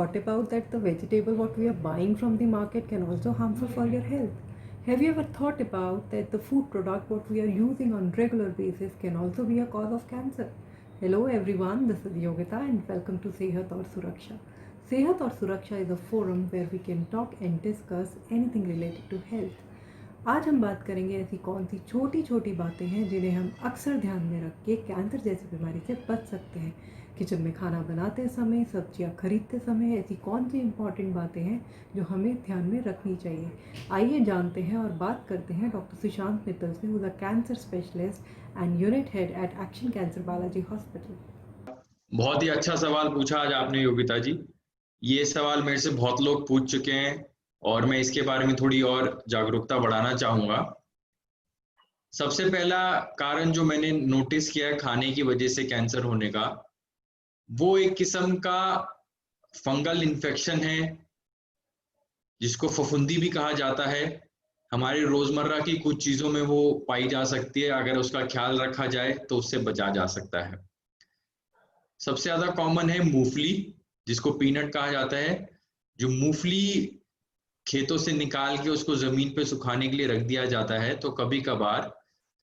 thought about that the vegetable what we are buying from the market can also harmful for your health? Have you ever thought about that the food product what we are using on regular basis can also be a cause of cancer? Hello everyone, this is Yogita and welcome to Sehat aur Suraksha. Sehat aur Suraksha is a forum where we can talk and discuss anything related to health. आज हम बात करेंगे ऐसी कौन सी छोटी छोटी बातें हैं जिन्हें हम अक्सर ध्यान में रख के कैंसर जैसी बीमारी से बच सकते हैं। किचन में खाना बनाते समय, सब्जियां खरीदते समय ऐसी कौन सी इंपॉर्टेंट बातें हैं जो हमें ध्यान में रखनी चाहिए। आइए जानते हैं और बात करते हैं डॉक्टर सुशांत मित्तल से, who is a cancer specialist and unit head at action cancer Balaji hospital. बहुत ही अच्छा सवाल पूछा आज आपने योगिता जी। ये सवाल मेरे से बहुत लोग पूछ चुके हैं और मैं इसके बारे में थोड़ी और जागरूकता बढ़ाना चाहूंगा। सबसे पहला कारण जो मैंने नोटिस किया है खाने की वजह से कैंसर होने का, वो एक किस्म का फंगल इन्फेक्शन है जिसको फफूंदी भी कहा जाता है। हमारी रोजमर्रा की कुछ चीजों में वो पाई जा सकती है, अगर उसका ख्याल रखा जाए तो उससे बचा जा सकता है। सबसे ज्यादा कॉमन है मूंगफली, जिसको पीनट कहा जाता है। जो मूंगफली खेतों से निकाल के उसको जमीन पे सुखाने के लिए रख दिया जाता है, तो कभी कभार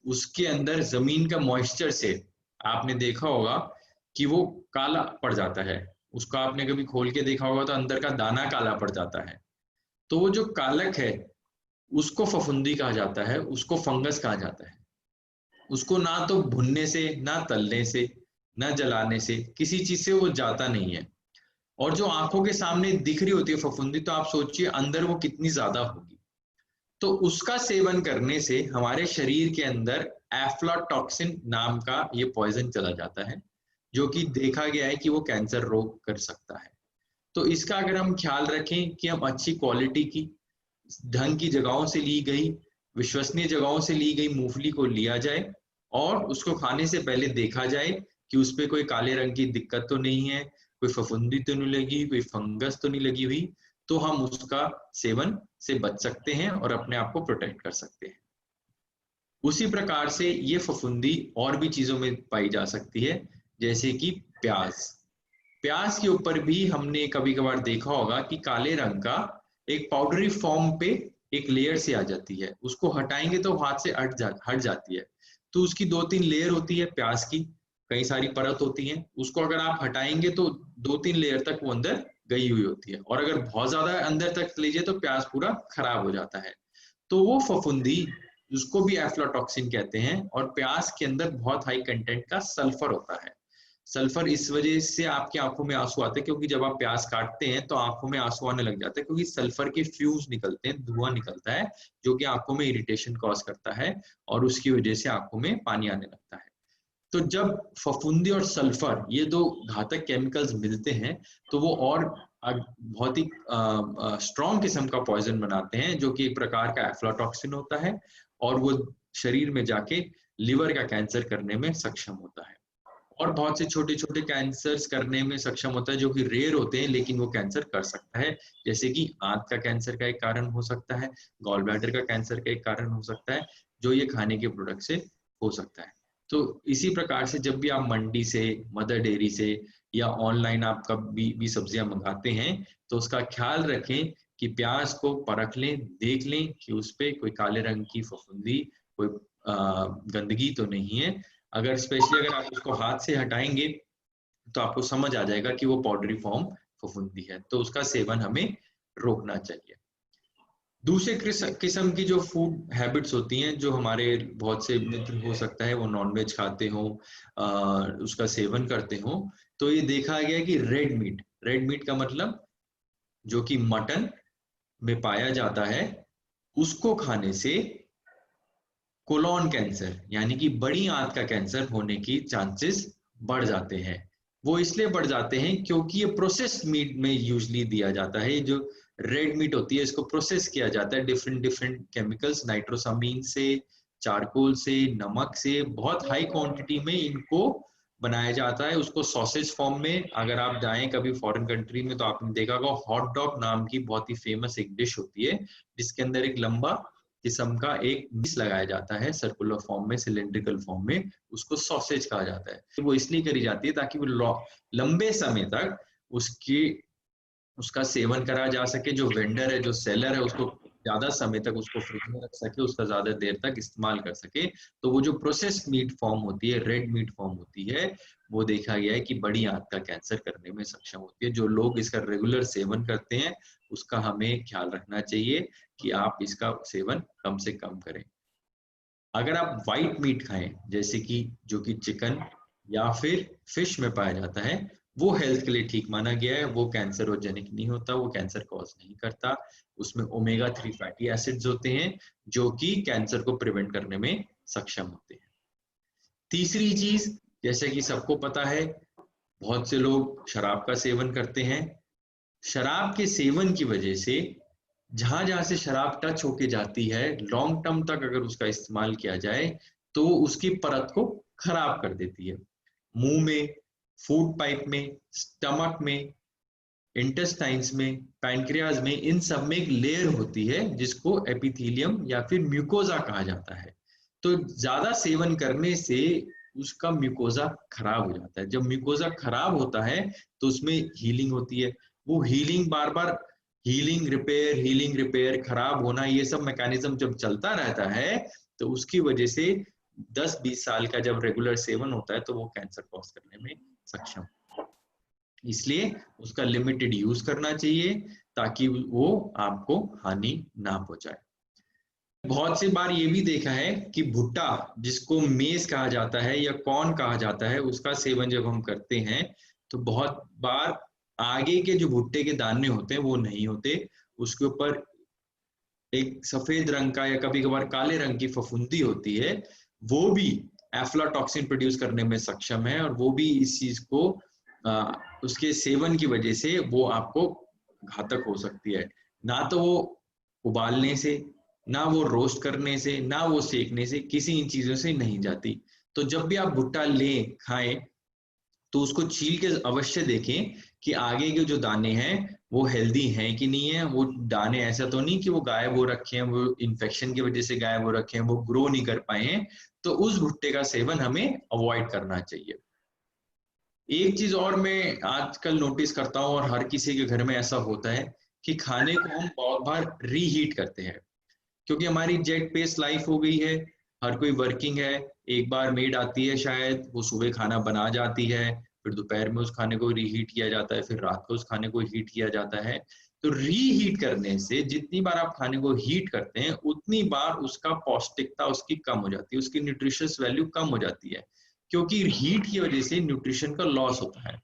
उसके अंदर जमीन का मॉइस्चर से आपने देखा होगा कि वो काला पड़ जाता है। उसको आपने कभी खोल के देखा होगा तो अंदर का दाना काला पड़ जाता है। तो वो जो कालक है उसको फफूंदी कहा जाता है, उसको फंगस कहा जाता है। उसको ना तो भुनने से, ना तलने से, ना जलाने से, किसी चीज से वो जाता नहीं है। और जो आंखों के सामने दिख रही होती है फफूंदी, तो आप सोचिए अंदर वो कितनी ज्यादा होगी। तो उसका सेवन करने से हमारे शरीर के अंदर एफ्लाटॉक्सिन नाम का ये पॉइजन चला जाता है, जो कि देखा गया है कि वो कैंसर रोग कर सकता है। तो इसका अगर हम ख्याल रखें कि हम अच्छी क्वालिटी की, ढंग की जगहों से ली गई, विश्वसनीय जगहों से ली गई मूंगफली को लिया जाए और उसको खाने से पहले देखा जाए कि उस पर कोई काले रंग की दिक्कत तो नहीं है, कोई फफूंदी तो नहीं लगी, कोई फंगस तो नहीं लगी हुई, तो हम उसका सेवन से बच सकते हैं और अपने आप को प्रोटेक्ट कर सकते हैं। उसी प्रकार से ये फफूंदी और भी चीजों में पाई जा सकती है, जैसे कि प्याज। प्याज के ऊपर भी हमने कभी कभार देखा होगा कि काले रंग का एक पाउडरी फॉर्म पे एक लेयर से आ जाती है। उसको हटाएंगे तो हाथ से हट जाती है। तो उसकी 2-3 लेयर होती है प्याज की, कई सारी परत होती हैं। उसको अगर आप हटाएंगे तो 2-3 लेयर तक वो अंदर गई हुई होती है, और अगर बहुत ज्यादा अंदर तक लीजिए तो प्याज पूरा खराब हो जाता है। तो वो फफूंदी, उसको भी एफ्लाटॉक्सिन कहते हैं, और प्याज के अंदर बहुत हाई कंटेंट का सल्फर होता है। सल्फर इस वजह से आपकी आंखों में आंसू आते हैं, क्योंकि जब आप प्याज काटते हैं तो आंखों में आंसू आने लग जाते हैं, क्योंकि सल्फर के फ्यूज निकलते हैं, धुआं निकलता है, जो कि आंखों में इरिटेशन कॉज करता है और उसकी वजह से आंखों में पानी आने लगता है। तो जब फफूंदी और सल्फर, ये दो घातक केमिकल्स मिलते हैं, तो वो और बहुत ही स्ट्रॉन्ग किस्म का पॉइजन बनाते हैं, जो कि एक प्रकार का एफ्लाटॉक्सिन होता है, और वो शरीर में जाके लिवर का कैंसर करने में सक्षम होता है, और बहुत से छोटे छोटे कैंसर्स करने में सक्षम होता है, जो कि रेयर होते हैं लेकिन वो कैंसर कर सकता है। जैसे कि आंत का कैंसर का एक कारण हो सकता है, गॉल ब्लैडर का कैंसर का एक कारण हो सकता है, जो ये खाने के प्रोडक्ट से हो सकता है। तो इसी प्रकार से जब भी आप मंडी से, मदर डेयरी से या ऑनलाइन आप कभी भी सब्जियां मंगाते हैं, तो उसका ख्याल रखें कि प्याज को परख लें, देख लें कि उस पर कोई काले रंग की फफूंदी, कोई गंदगी तो नहीं है। अगर स्पेशली अगर आप उसको हाथ से हटाएंगे तो आपको समझ आ जाएगा कि वो पाउडरी फॉर्म फफूंदी है, तो उसका सेवन हमें रोकना चाहिए। दूसरे किस्म की जो फूड हैबिट्स होती हैं, जो हमारे बहुत से मित्र हो सकता है वो नॉनवेज खाते हो, उसका सेवन करते हो, तो ये देखा गया है कि रेड मीट का मतलब जो कि मटन में पाया जाता है, उसको खाने से कोलोन कैंसर यानी कि बड़ी आंत का कैंसर होने की चांसेस बढ़ जाते हैं। वो इसलिए बढ़ जाते हैं क्योंकि ये प्रोसेस्ड मीट में यूजली दिया जाता है। ये जो रेड मीट होती है, इसको प्रोसेस किया जाता है डिफरेंट केमिकल्स, नाइट्रोसामीन से, चारकोल से, नमक से, बहुत हाई क्वांटिटी में इनको बनाया जाता है। उसको सॉसेज फॉर्म में, अगर आप जाएं कभी फॉरेन कंट्री में तो आपने देखा होगा हॉट डॉग नाम की बहुत ही फेमस एक डिश होती है, जिसके अंदर एक लंबा किस्म का एक मिस लगाया जाता है, सर्कुलर फॉर्म में, सिलेंड्रिकल फॉर्म में, उसको सॉसेज कहा जाता है। वो इसलिए करी जाती है ताकि वो लंबे समय तक उसकी उसका सेवन करा जा सके, जो वेंडर है, जो सेलर है, उसको ज्यादा समय तक उसको फ्रिज में रख सके, उसका ज्यादा देर तक इस्तेमाल कर सके। तो वो जो प्रोसेस्ड मीट फॉर्म होती है, रेड मीट फॉर्म होती है, वो देखा गया है कि बड़ी आंत का कैंसर करने में सक्षम होती है। जो लोग इसका रेगुलर सेवन करते हैं उसका हमें ख्याल रखना चाहिए कि आप इसका सेवन कम से कम करें। अगर आप व्हाइट मीट खाएं, जैसे कि जो कि चिकन या फिर फिश में पाया जाता है, वो हेल्थ के लिए ठीक माना गया है, वो कैंसरोजेनिक नहीं होता, वो कैंसर कॉज नहीं करता। उसमें ओमेगा 3 फैटी एसिड्स होते हैं जो कि कैंसर को प्रिवेंट करने में सक्षम होते हैं। तीसरी चीज, जैसे कि सबको पता है, बहुत से लोग शराब का सेवन करते हैं। शराब के सेवन की वजह से जहां जहां से शराब टच होके जाती है, लॉन्ग टर्म तक अगर उसका इस्तेमाल किया जाए तो उसकी परत को खराब कर देती है। मुंह में, फूड पाइप में, स्टमक में, इंटेस्टाइन्स में, पैनक्रियाज में, इन सब में एक लेयर होती है जिसको एपिथेलियम या फिर म्यूकोजा कहा जाता है। तो ज्यादा सेवन करने से उसका म्यूकोजा खराब हो जाता है। जब म्यूकोजा खराब होता है तो उसमें हीलिंग होती है। वो हीलिंग बार बार हीलिंग रिपेयर, खराब होना, ये सब मैकेनिज्म जब चलता रहता है तो उसकी वजह से 10-20 साल का जब रेगुलर सेवन होता है तो वो कैंसर कॉज करने में सक्षम। इसलिए उसका लिमिटेड यूज करना चाहिए ताकि वो आपको हानि ना पहुंचाए। बहुत सी बार ये भी देखा है कि भुट्टा, जिसको मेज कहा जाता है या कॉर्न कहा जाता है, उसका सेवन जब हम करते हैं तो बहुत बार आगे के जो भुट्टे के दाने होते हैं वो नहीं होते, उसके ऊपर एक सफेद रंग का या कभी कभार काले रंग की फफूंदी होती है। वो भी एफ्लाटॉक्सिन प्रोड्यूस करने में सक्षम है और वो भी इस चीज को उसके सेवन की वजह से वो आपको घातक हो सकती है। ना तो वो उबालने से, ना वो रोस्ट करने से, ना वो सेकने से, किसी इन चीजों से नहीं जाती। तो जब भी आप भुट्टा लें, खाएं, तो उसको छील के अवश्य देखें कि आगे के जो दाने हैं वो हेल्दी हैं कि नहीं है। वो दाने ऐसा तो नहीं कि वो गायब हो रखे हैं, वो इन्फेक्शन की वजह से गायब हो रखे हैं, वो ग्रो नहीं कर पाए हैं। तो उस भुट्टे का सेवन हमें अवॉइड करना चाहिए। एक चीज और मैं आजकल नोटिस करता हूँ और हर किसी के घर में ऐसा होता है कि खाने को हम बहुत बार रीहीट करते हैं, क्योंकि हमारी जेट पेस लाइफ हो गई है, हर कोई वर्किंग है। एक बार मेड आती है, शायद वो सुबह खाना बना जाती है, फिर दोपहर में उस खाने को रीहीट किया जाता है, फिर रात को उस खाने को हीट किया जाता है। तो रीहीट करने से जितनी बार आप खाने को हीट करते हैं उतनी बार उसका पौष्टिकता उसकी कम हो जाती है, उसकी न्यूट्रिशियस वैल्यू कम हो जाती है, क्योंकि हीट की वजह से न्यूट्रिशन का लॉस होता है।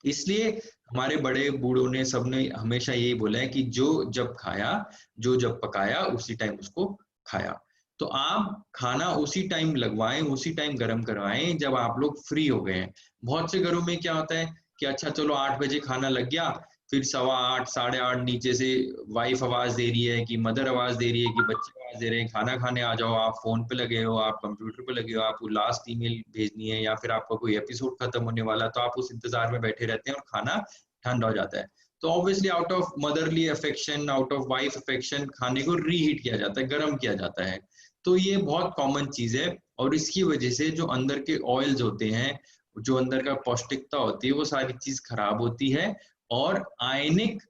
इसलिए हमारे बड़े बूढ़ों ने, सबने हमेशा यही बोला है कि जो जब खाया, जो जब पकाया, उसी टाइम उसको खाया। तो आप खाना उसी टाइम लगवाएं, उसी टाइम गर्म करवाएं जब आप लोग फ्री हो गए हैं। बहुत से घरों में क्या होता है कि अच्छा चलो 8 बजे खाना लग गया, फिर 8:15, 8:30 नीचे से वाइफ आवाज दे रही है कि मदर आवाज दे रही है कि बच्चे आवाज दे रहे हैं, खाना खाने आ जाओ। आप फोन पे लगे हो, आप कंप्यूटर पे लगे हो, आपको लास्ट ईमेल भेजनी है या फिर आपका कोई एपिसोड खत्म होने वाला, तो आप उस इंतजार में बैठे रहते हैं और खाना ठंडा हो जाता है। तो obviously out of motherly affection, out of wife affection, खाने को रीहीट किया जाता है, गर्म किया जाता है। तो ये बहुत कॉमन चीज है और इसकी वजह से जो अंदर के ऑयल्स होते हैं, जो अंदर का पौष्टिकता होती है, वो सारी चीज खराब होती है और आयनिक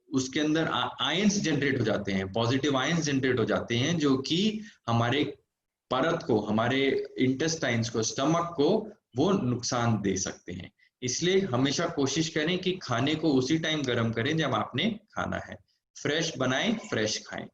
उसके अंदर आयंस जनरेट हो जाते हैं, पॉजिटिव आयंस जनरेट हो जाते हैं, जो कि हमारे परत को, हमारे इंटेस्टाइन्स को, स्टमक को वो नुकसान दे सकते हैं। इसलिए हमेशा कोशिश करें कि खाने को उसी टाइम गर्म करें जब आपने खाना है। फ्रेश बनाएं, फ्रेश खाएं।